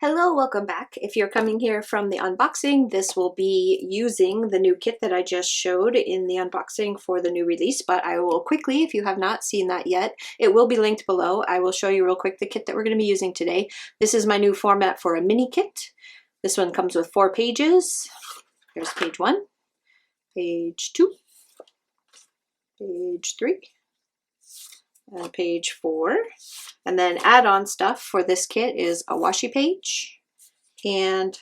Hello, welcome back. If you're coming here from the unboxing, this will be using the new kit that I just showed in the unboxing for the new release, but I will quickly, if you have not seen that yet, it will be linked below. I will show you real quick the kit that we're going to be using today. This is my new format for a mini kit. This one comes with 4 pages. Here's page 1, page 2, page 3, and page 4. And then add-on stuff for this kit is a washi page and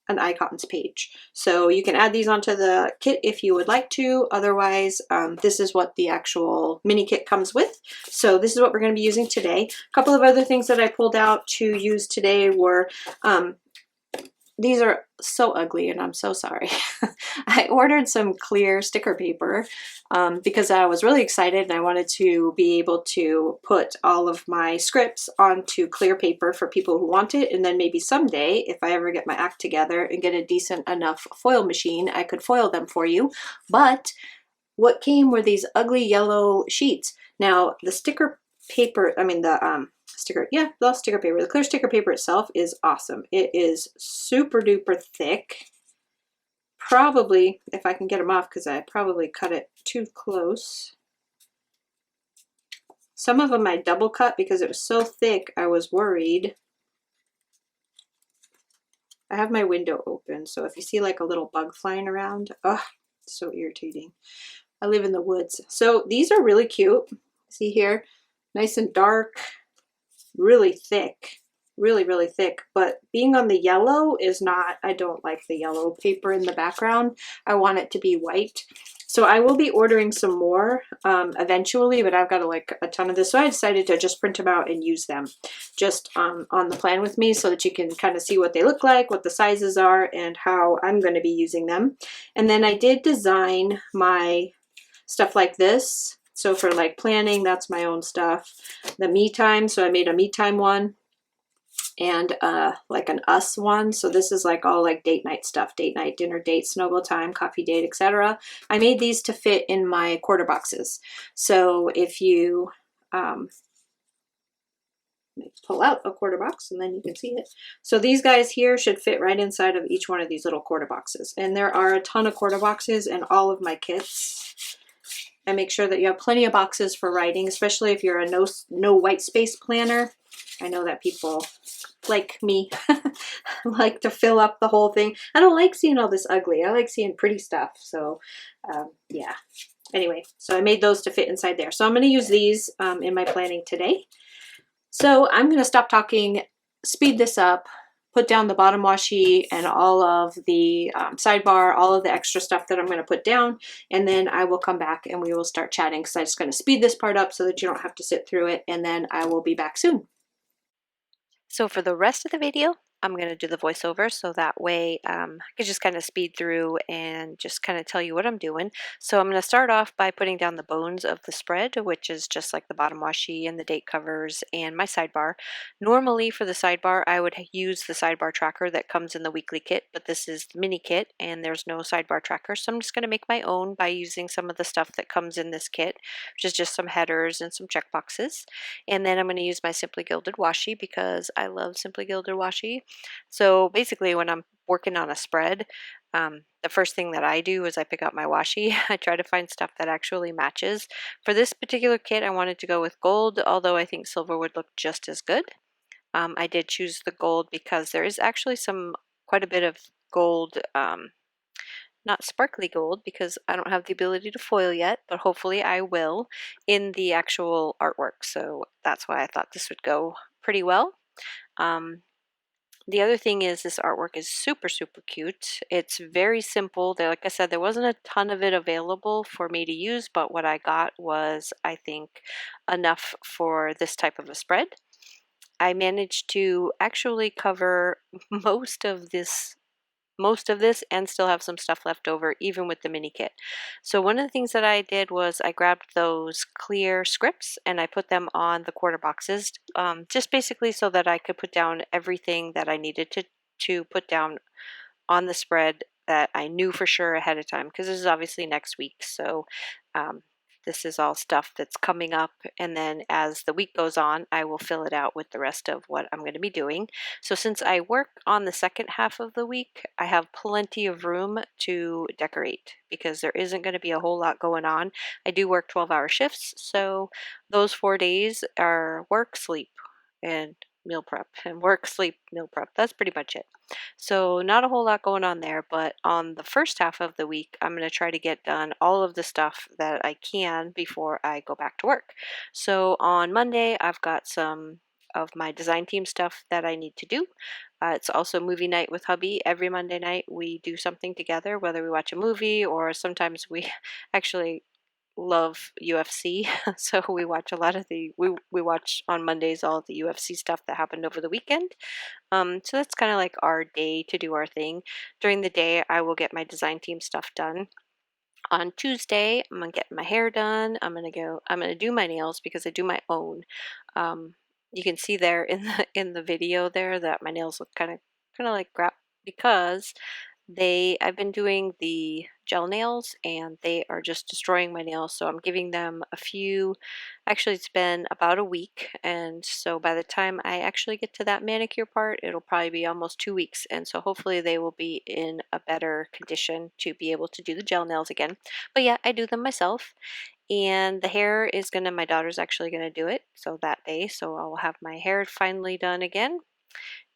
an iCottons page. So you can add these onto the kit if you would like to. Otherwise, this is what the actual mini kit comes with. So this is what we're going to be using today. A couple of other things that I pulled out to use today were these are so ugly and I'm so sorry. I ordered some clear sticker paper because I was really excited and I wanted to be able to put all of my scripts onto clear paper for people who want it, and then maybe someday if I ever get my act together and get a decent enough foil machine, I could foil them for you. But what came were these ugly yellow sheets. Now the sticker paper, the sticker paper, the clear sticker paper itself is awesome. It is super duper thick. Probably, if I can get them off, because I probably cut it too close. Some of them I double cut because it was so thick I was worried. I have my window open, so if you see like a little bug flying around, oh, it's so irritating. I live in the woods. So these are really cute. See here, nice and dark, really thick, really thick, but being on the yellow is not, I don't like the yellow paper in the background. I want it to be white. So I will be ordering some more eventually, but I've got like a ton of this. So I decided to just print them out and use them just on the plan with me so that you can kind of see what they look like, what the sizes are, and how I'm going to be using them. And then I did design my stuff like this. So for like planning, that's my own stuff. The me time, so I made a me time one and like an us one. So this is like all like date night stuff, date night, dinner date, snuggle time, coffee date, etc. I made these to fit in my quarter boxes. So if you pull out a quarter box and then you can see it. So these guys here should fit right inside of each one of these little quarter boxes. And there are a ton of quarter boxes in all of my kits. I make sure that you have plenty of boxes for writing, especially if you're a no white space planner. I know that people like me like to fill up the whole thing. I don't like seeing all this ugly. I like seeing pretty stuff. So yeah. Anyway, so I made those to fit inside there. So I'm going to use these in my planning today. So I'm going to stop talking, speed this up, put down the bottom washi and all of the sidebar, all of the extra stuff that I'm going to put down, and then I will come back and we will start chatting because I'm just going to speed this part up so that you don't have to sit through it, and then I will be back soon. So for the rest of the video, I'm going to do the voiceover so that way I can just kind of speed through and just kind of tell you what I'm doing. So I'm going to start off by putting down the bones of the spread, which is just like the bottom washi and the date covers and my sidebar. Normally for the sidebar, I would use the sidebar tracker that comes in the weekly kit, but this is the mini kit and there's no sidebar tracker. So I'm just going to make my own by using some of the stuff that comes in this kit, which is just some headers and some check boxes. And then I'm going to use my Simply Gilded washi because I love Simply Gilded washi. So basically when I'm working on a spread, the first thing that I do is I pick out my washi. I try to find stuff that actually matches. For this particular kit, I wanted to go with gold, although I think silver would look just as good. I did choose the gold because there is actually quite a bit of gold, not sparkly gold because I don't have the ability to foil yet, but hopefully I will in the actual artwork. So that's why I thought this would go pretty well. The other thing is this artwork is super cute. It's very simple. Like I said, there wasn't a ton of it available for me to use, but what I got was, I think, enough for this type of a spread. I managed to actually cover most of this and still have some stuff left over even with the mini kit. So one of the things that I did was I grabbed those clear scripts and I put them on the quarter boxes, just basically so that I could put down everything that I needed to put down on the spread that I knew for sure ahead of time, because this is obviously next week. So this is all stuff that's coming up, and then as the week goes on, I will fill it out with the rest of what I'm going to be doing. So since I work on the second half of the week, I have plenty of room to decorate because there isn't going to be a whole lot going on. I do work 12-hour shifts, so those 4 days are work, sleep, and meal prep, and work, sleep, meal prep. That's pretty much it. So not a whole lot going on there, but on the first half of the week, I'm going to try to get done all of the stuff that I can before I go back to work. So on Monday, I've got some of my design team stuff that I need to do. It's also movie night with hubby. Every Monday night, we do something together, whether we watch a movie or sometimes we actually love UFC. So we watch a lot of we watch on Mondays all of the UFC stuff that happened over the weekend. So that's kind of like our day to do our thing. During the day, I will get my design team stuff done. On Tuesday, I'm gonna get my hair done. I'm gonna do my nails because I do my own. Um, you can see there in the video there that my nails look kind of like crap because I've been doing the gel nails and they are just destroying my nails. So I'm giving them a few, actually it's been about a week. And so by the time I actually get to that manicure part, it'll probably be almost 2 weeks. And so hopefully they will be in a better condition to be able to do the gel nails again. But yeah, I do them myself. And the hair is my daughter's actually gonna do it. So that day, so I'll have my hair finally done again.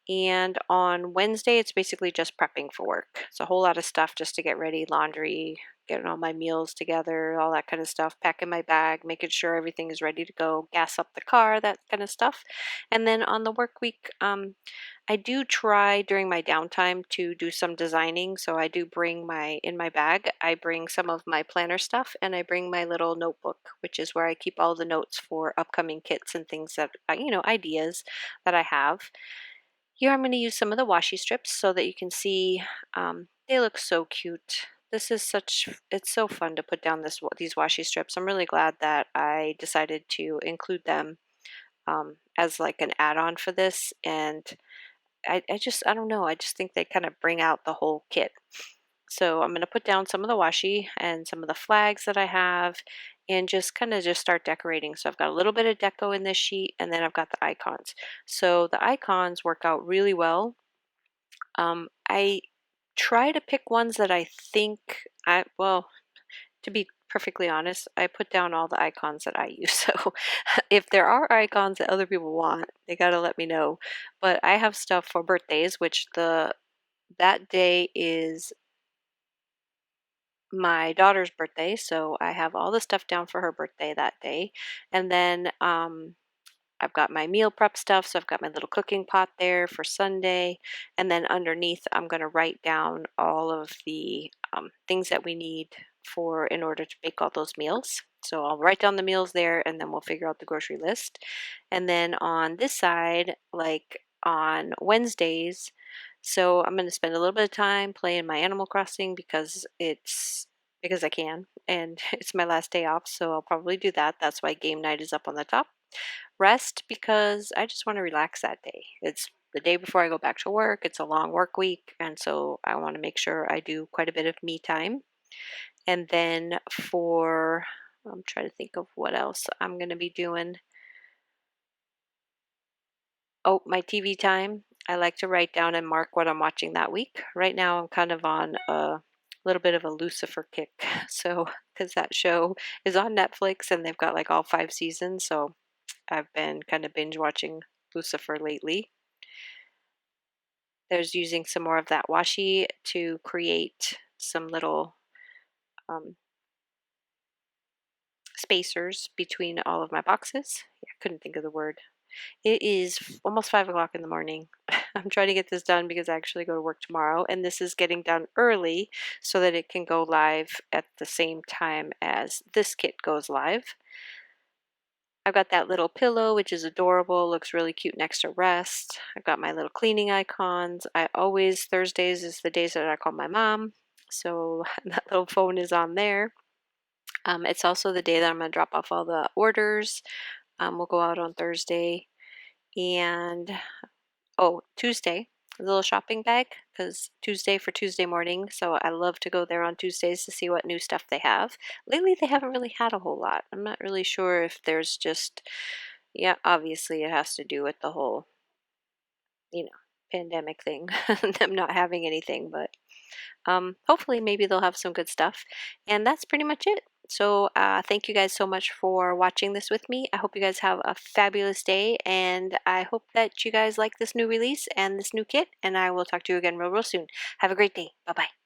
And on Wednesday, it's basically just prepping for work. It's a whole lot of stuff just to get ready, laundry, getting all my meals together, all that kind of stuff, packing my bag, making sure everything is ready to go, gas up the car, that kind of stuff. And then on the work week, I do try during my downtime to do some designing. So I do bring in my bag, I bring some of my planner stuff and I bring my little notebook, which is where I keep all the notes for upcoming kits and things that, ideas that I have. Here I'm going to use some of the washi strips so that you can see they look so cute. It's so fun to put down these washi strips. I'm really glad that I decided to include them as like an add-on for this. And I don't know, I just think they kind of bring out the whole kit. So I'm going to put down some of the washi and some of the flags that I have and just kind of just start decorating. So I've got a little bit of deco in this sheet and then I've got the icons. So the icons work out really well. I try to pick ones that I think well, to be perfectly honest, I put down all the icons that I use. So if there are icons that other people want, they got to let me know. But I have stuff for birthdays, which that day is my daughter's birthday, so I have all the stuff down for her birthday that day. And then I've got my meal prep stuff, so I've got my little cooking pot there for Sunday. And then underneath, I'm going to write down all of the things that we need in order to make all those meals. So I'll write down the meals there, and then we'll figure out the grocery list. And then on this side, like on Wednesdays, so I'm going to spend a little bit of time playing my Animal Crossing because I can, and it's my last day off, so I'll probably do that. That's why game night is up on the top. Rest because I just want to relax that day. It's the day before I go back to work. It's a long work week, and so I want to make sure I do quite a bit of me time. And then I'm trying to think of what else I'm going to be doing. Oh, my TV time. I like to write down and mark what I'm watching that week. Right now, I'm kind of on a little bit of a Lucifer kick. So, because that show is on Netflix and they've got like all 5 seasons. So, I've been kind of binge watching Lucifer lately. There's using some more of that washi to create some little um, spacers between all of my boxes. I couldn't think of the word. It is almost 5 o'clock in the morning. I'm trying to get this done because I actually go to work tomorrow, and this is getting done early so that it can go live at the same time as this kit goes live. I've got that little pillow, which is adorable, looks really cute next to Rest. I've got my little cleaning icons. Thursdays is the days that I call my mom, so that little phone is on there. It's also the day that I'm going to drop off all the orders. We'll go out on Thursday. And Tuesday, a little shopping bag because Tuesday for Tuesday morning. So I love to go there on Tuesdays to see what new stuff they have. Lately, they haven't really had a whole lot. I'm not really sure if there's just, yeah, obviously it has to do with the whole, you know, pandemic thing, them not having anything, but hopefully maybe they'll have some good stuff. And that's pretty much it. So thank you guys so much for watching this with me. I hope you guys have a fabulous day, and I hope that you guys like this new release and this new kit, and I will talk to you again real soon. Have a great day. Bye bye.